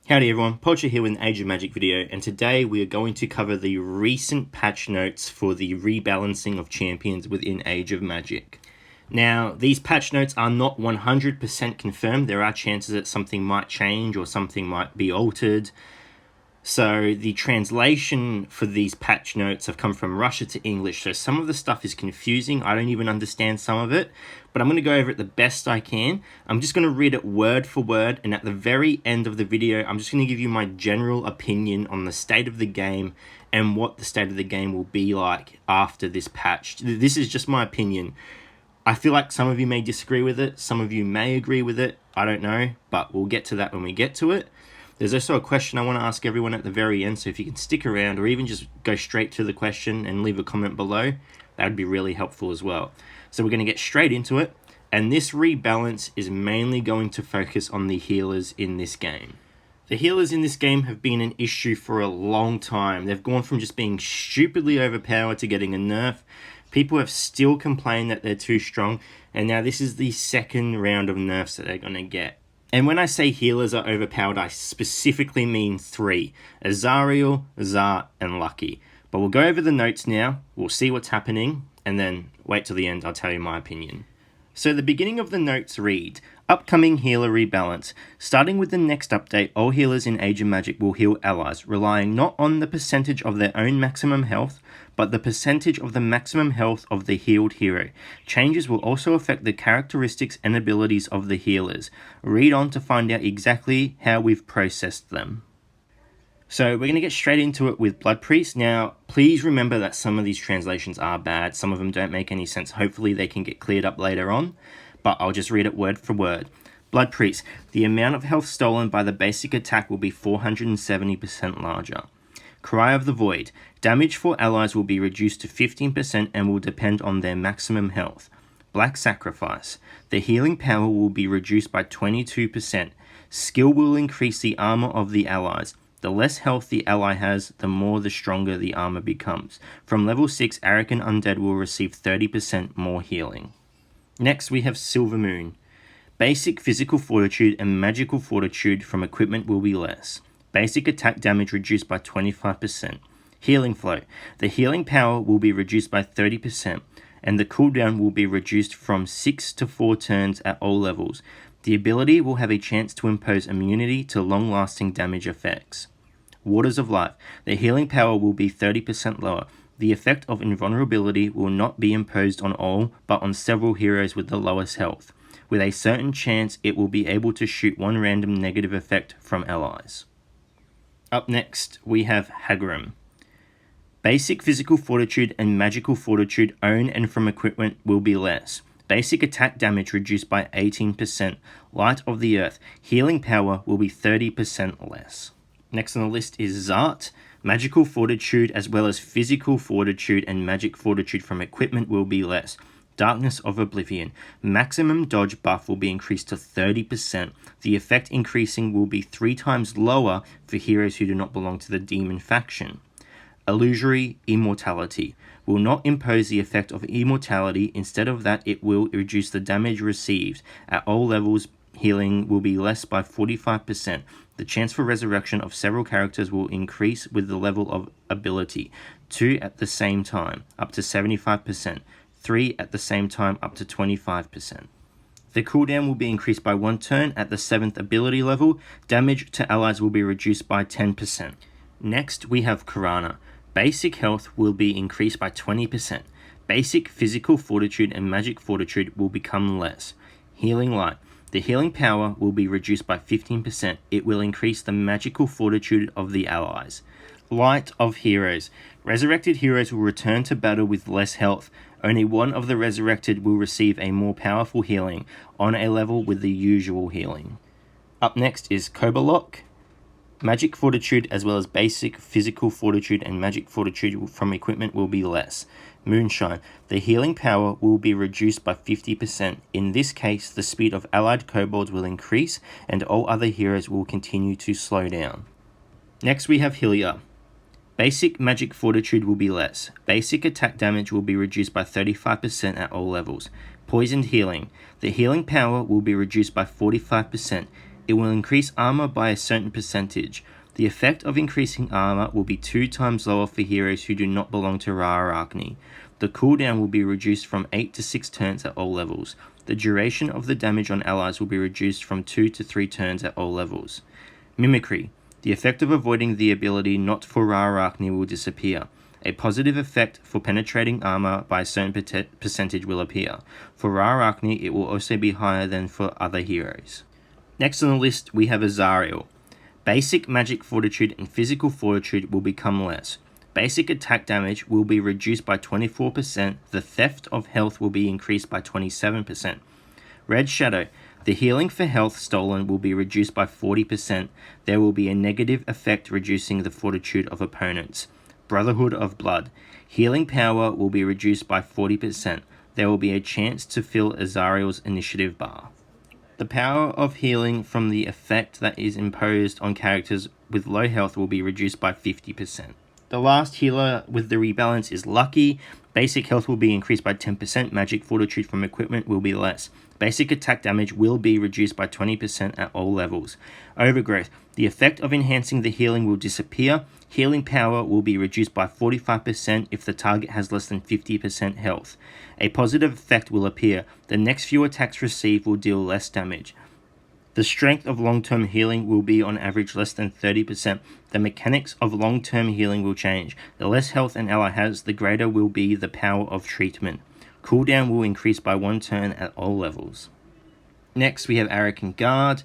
Howdy everyone, Poacher here with an Age of Magic video, and today we are going to cover the recent patch notes for the rebalancing of champions within Age of Magic. Now, these patch notes are not 100% confirmed. There are chances that something might change or something might be altered. So the translation for these patch notes have come from Russia to English, so some of the stuff is confusing. I don't even understand some of it, but I'm going to go over it the best I can. I'm just going to read it word for word, and at the very end of the video, I'm just going to give you my general opinion on the state of the game and what the state of the game will be like after this patch. This is just my opinion. I feel like some of you may disagree with it, some of you may agree with it, I don't know, but we'll get to that when we get to it. There's also a question I want to ask everyone at the very end, so if you can stick around or even just go straight to the question and leave a comment below, that would be really helpful as well. So we're going to get straight into it, and this rebalance is mainly going to focus on the healers in this game. The healers in this game have been an issue for a long time. They've gone from just being stupidly overpowered to getting a nerf. People have still complained that they're too strong, and now this is the second round of nerfs that they're going to get. And when I say healers are overpowered, I specifically mean three: Azariel, Zart, and Lucky. But we'll go over the notes now, we'll see what's happening, and then wait till the end, I'll tell you my opinion. So the beginning of the notes read, upcoming healer rebalance. Starting with the next update, all healers in Age of Magic will heal allies, relying not on the percentage of their own maximum health, but the percentage of the maximum health of the healed hero. Changes will also affect the characteristics and abilities of the healers. Read on to find out exactly how we've processed them. So we're going to get straight into it with Blood Priest. Now, please remember that some of these translations are bad. Some of them don't make any sense. Hopefully they can get cleared up later on, but I'll just read it word for word. Blood Priest. The amount of health stolen by the basic attack will be 470% larger. Cry of the Void. Damage for allies will be reduced to 15% and will depend on their maximum health. Black Sacrifice. The healing power will be reduced by 22%. Skill will increase the armor of the allies. The less health the ally has, the more the stronger the armor becomes. From level 6, Arrogant Undead will receive 30% more healing. Next we have Silver Moon. Basic physical fortitude and magical fortitude from equipment will be less. Basic attack damage reduced by 25%. Healing flow. The healing power will be reduced by 30%, and the cooldown will be reduced from 6 to 4 turns at all levels. The ability will have a chance to impose immunity to long-lasting damage effects. Waters of Life. The healing power will be 30% lower. The effect of invulnerability will not be imposed on all, but on several heroes with the lowest health. With a certain chance, it will be able to shoot one random negative effect from allies. Up next, we have Haggrim. Basic physical fortitude and magical fortitude owned and from equipment will be less. Basic attack damage reduced by 18%. Light of the Earth. Healing power will be 30% less. Next on the list is Zart. Magical fortitude as well as physical fortitude and magic fortitude from equipment will be less. Darkness of Oblivion. Maximum dodge buff will be increased to 30%. The effect increasing will be 3 times lower for heroes who do not belong to the demon faction. Illusory Immortality. Will not impose the effect of immortality. Instead of that, it will reduce the damage received. At all levels, healing will be less by 45%. The chance for resurrection of several characters will increase with the level of ability. 2 at the same time, up to 75%. 3 at the same time, up to 25%. The cooldown will be increased by 1 turn at the 7th ability level. Damage to allies will be reduced by 10%. Next, we have Karana. Basic health will be increased by 20%. Basic physical fortitude and magic fortitude will become less. Healing Light. The healing power will be reduced by 15%. It will increase the magical fortitude of the allies. Light of Heroes. Resurrected heroes will return to battle with less health. Only one of the resurrected will receive a more powerful healing, on a level with the usual healing. Up next is Kobolok. Magic fortitude as well as basic physical fortitude and magic fortitude from equipment will be less. Moonshine. The healing power will be reduced by 50%. In this case, the speed of allied kobolds will increase and all other heroes will continue to slow down. Next we have Hylia. Basic magic fortitude will be less. Basic attack damage will be reduced by 35% at all levels. Poisoned healing. The healing power will be reduced by 45%. It will increase armor by a certain percentage. The effect of increasing armor will be 2 times lower for heroes who do not belong to Ra Arachne. The cooldown will be reduced from 8 to 6 turns at all levels. The duration of the damage on allies will be reduced from 2 to 3 turns at all levels. Mimicry. The effect of avoiding the ability not for Ra Arachne will disappear. A positive effect for penetrating armor by a certain percentage will appear. For Ra Arachne, it will also be higher than for other heroes. Next on the list, we have Azariel. Basic magic fortitude and physical fortitude will become less. Basic attack damage will be reduced by 24%. The theft of health will be increased by 27%. Red Shadow. The healing for health stolen will be reduced by 40%. There will be a negative effect reducing the fortitude of opponents. Brotherhood of Blood. Healing power will be reduced by 40%. There will be a chance to fill Azariel's initiative bar. The power of healing from the effect that is imposed on characters with low health will be reduced by 50%. The last healer with the rebalance is Lucky. Basic health will be increased by 10%. Magic fortitude from equipment will be less. Basic attack damage will be reduced by 20% at all levels. Overgrowth. The effect of enhancing the healing will disappear. Healing power will be reduced by 45% if the target has less than 50% health. A positive effect will appear. The next few attacks received will deal less damage. The strength of long-term healing will be on average less than 30%. The mechanics of long-term healing will change. The less health an ally has, the greater will be the power of treatment. Cooldown will increase by 1 turn at all levels. Next, we have Arrogant Guard.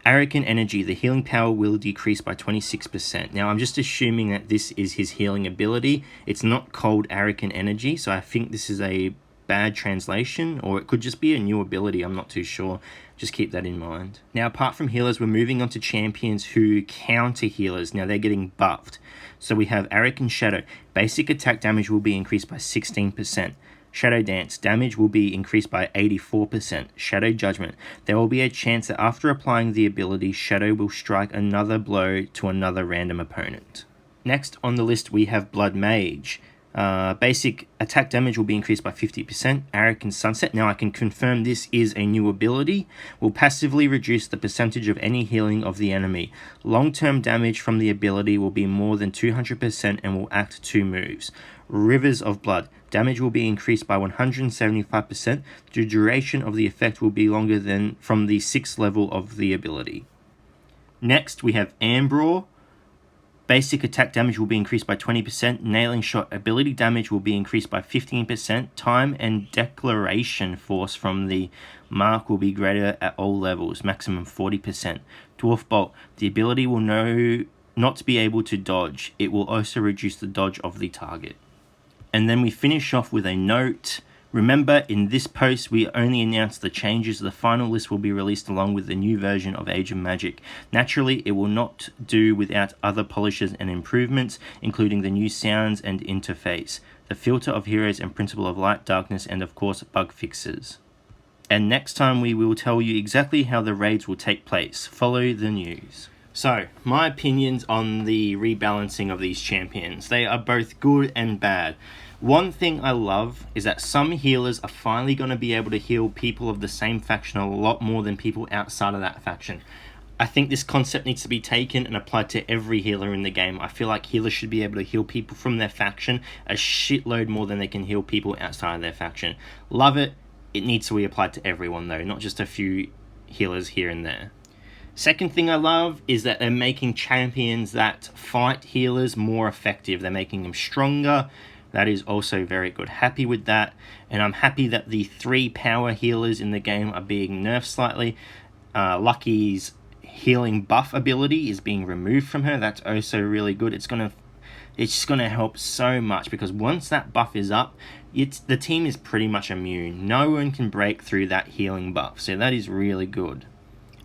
Arrogant Energy. The healing power will decrease by 26%. Now, I'm just assuming that this is his healing ability. It's not called Arrogant Energy, so I think this is a bad translation, or it could just be a new ability. I'm not too sure. Just keep that in mind. Now, apart from healers, we're moving on to champions who counter healers. Now, they're getting buffed. So we have Arrogant Shadow. Basic attack damage will be increased by 16%. Shadow Dance. Damage will be increased by 84%. Shadow Judgment. There will be a chance that after applying the ability, Shadow will strike another blow to another random opponent. Next on the list, we have Blood Mage. Basic attack damage will be increased by 50%. Arrogant Sunset. Now I can confirm this is a new ability. Will passively reduce the percentage of any healing of the enemy. Long-term damage from the ability will be more than 200% and will act 2 moves. Rivers of Blood. Damage will be increased by 175%. The duration of the effect will be longer than from the 6th level of the ability. Next we have Ambrour. Basic attack damage will be increased by 20%. Nailing Shot ability damage will be increased by 15%. Time and declaration force from the mark will be greater at all levels, maximum 40%. Dwarf Bolt. The ability will not be able to dodge. It will also reduce the dodge of the target. And then we finish off with a note. Remember, in this post, we only announced the changes. The final list will be released along with the new version of Age of Magic. Naturally, it will not do without other polishes and improvements, including the new sounds and interface, the filter of heroes and principle of light, darkness, and of course, bug fixes. And next time we will tell you exactly how the raids will take place. Follow the news. So, my opinions on the rebalancing of these champions. They are both good and bad. One thing I love is that some healers are finally going to be able to heal people of the same faction a lot more than people outside of that faction. I think this concept needs to be taken and applied to every healer in the game. I feel like healers should be able to heal people from their faction a shitload more than they can heal people outside of their faction. Love it. It needs to be applied to everyone though, not just a few healers here and there. Second thing I love is that they're making champions that fight healers more effective. They're making them stronger. That is also very good. Happy with that. And I'm happy that the 3 power healers in the game are being nerfed slightly. Lucky's healing buff ability is being removed from her. That's also really good. It's just gonna help so much because once that buff is up, the team is pretty much immune. No one can break through that healing buff. So that is really good.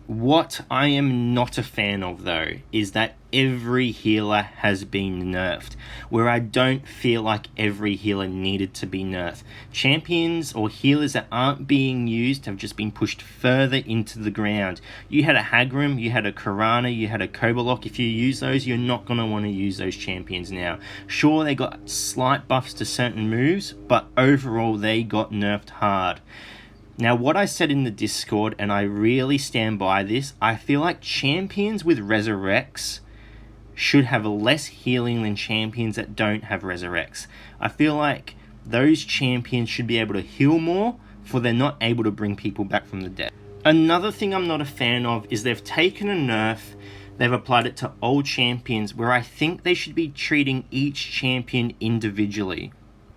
What I am not a fan of though is that every healer has been nerfed, where I don't feel like every healer needed to be nerfed. Champions or healers that aren't being used have just been pushed further into the ground. You had a Hagram, you had a Karana, you had a Kobolok. If you use those, you're not going to want to use those champions now. Sure, they got slight buffs to certain moves, but overall they got nerfed hard. Now, what I said in the Discord, and I really stand by this, I feel like champions with Resurrects should have less healing than champions that don't have Resurrects. I feel like those champions should be able to heal more, for they're not able to bring people back from the dead. Another thing I'm not a fan of is they've taken a nerf, they've applied it to old champions, where I think they should be treating each champion individually.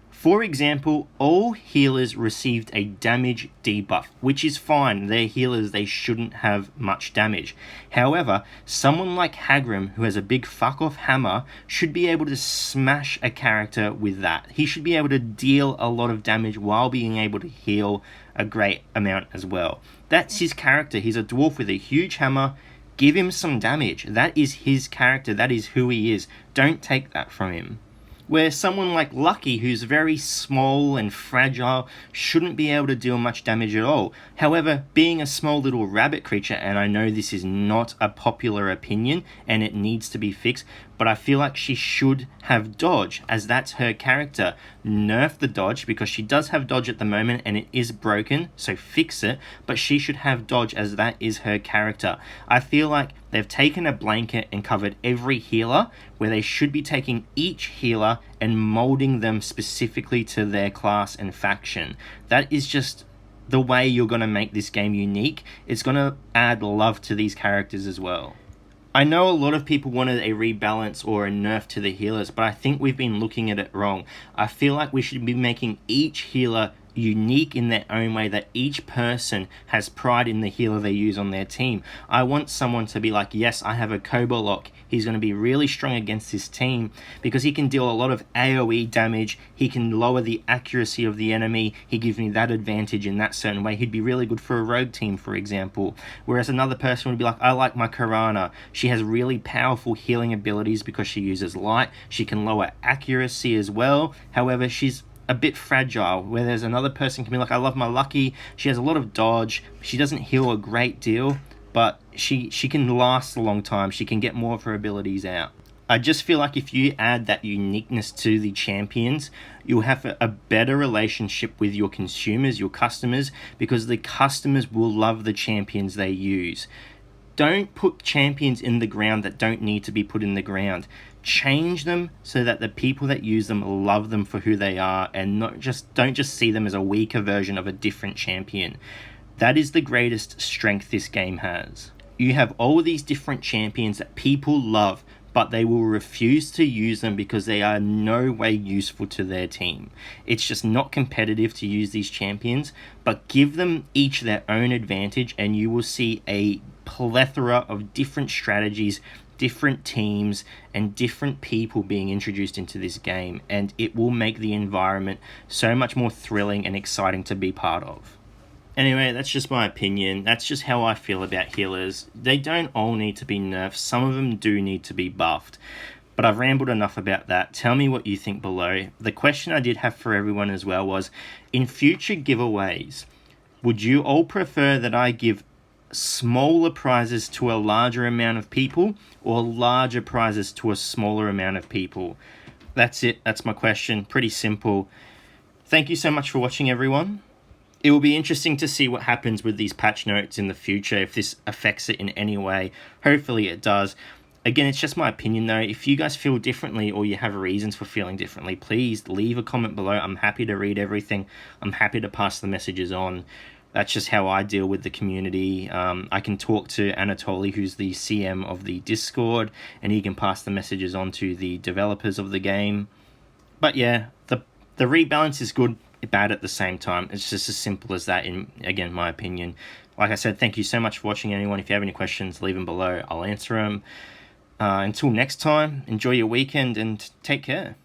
For example, all healers received a damage debuff, which is fine. They're healers, they shouldn't have much damage. However, someone like Hagrim, who has a big fuck-off hammer, should be able to smash a character with that. He should be able to deal a lot of damage while being able to heal a great amount as well. That's his character. He's a dwarf with a huge hammer. Give him some damage. That is his character. That is who he is. Don't take that from him. Where someone like Lucky, who's very small and fragile, shouldn't be able to deal much damage at all. However, being a small little rabbit creature, and I know this is not a popular opinion and it needs to be fixed, but I feel like she should have dodge, as that's her character. Nerf the dodge, because she does have dodge at the moment and it is broken, so fix it, but she should have dodge as that is her character. I feel like they've taken a blanket and covered every healer, where they should be taking each healer and molding them specifically to their class and faction. That is just the way you're going to make this game unique. It's going to add love to these characters as well. I know a lot of people wanted a rebalance or a nerf to the healers, but I think we've been looking at it wrong. I feel like we should be making each healer unique in their own way, that each person has pride in the healer they use on their team. I want someone to be like, yes, I have a Kobolok. He's going to be really strong against this team because he can deal a lot of AoE damage. He can lower the accuracy of the enemy. He gives me that advantage in that certain way. He'd be really good for a rogue team, for example. Whereas another person would be like, I like my Karana. She has really powerful healing abilities because she uses light. She can lower accuracy as well. However, she's a bit fragile, where there's another person can be like, I love my Lucky. She has a lot of dodge. She doesn't heal a great deal, but she can last a long time. She can get more of her abilities out. I just feel like if you add that uniqueness to the champions, you'll have a better relationship with your consumers, your customers, because the customers will love the champions they use. Don't put champions in the ground that don't need to be put in the ground. Change them so that the people that use them love them for who they are, and don't just see them as a weaker version of a different champion. That is the greatest strength this game has. You have all of these different champions that people love, but they will refuse to use them because they are no way useful to their team. It's just not competitive to use these champions, but give them each their own advantage and you will see a plethora of different strategies, different teams, and different people being introduced into this game, and it will make the environment so much more thrilling and exciting to be part of. Anyway, that's just my opinion. That's just how I feel about healers. They don't all need to be nerfed. Some of them do need to be buffed. But I've rambled enough about that. Tell me what you think below. The question I did have for everyone as well was, in future giveaways, would you all prefer that I give smaller prizes to a larger amount of people, or larger prizes to a smaller amount of people? That's it. That's my question. Pretty simple. Thank you so much for watching, everyone. It will be interesting to see what happens with these patch notes in the future, if this affects it in any way. Hopefully it does. Again, it's just my opinion though. If you guys feel differently or you have reasons for feeling differently, please leave a comment below. I'm happy to read everything. I'm happy to pass the messages on. That's just how I deal with the community. I can talk to Anatoly, who's the CM of the Discord, and he can pass the messages on to the developers of the game. But yeah, the rebalance is good, bad at the same time. It's just as simple as that, in, again, my opinion. Like I said, thank you so much for watching, anyone. If you have any questions, leave them below. I'll answer them. Until next time, enjoy your weekend and take care.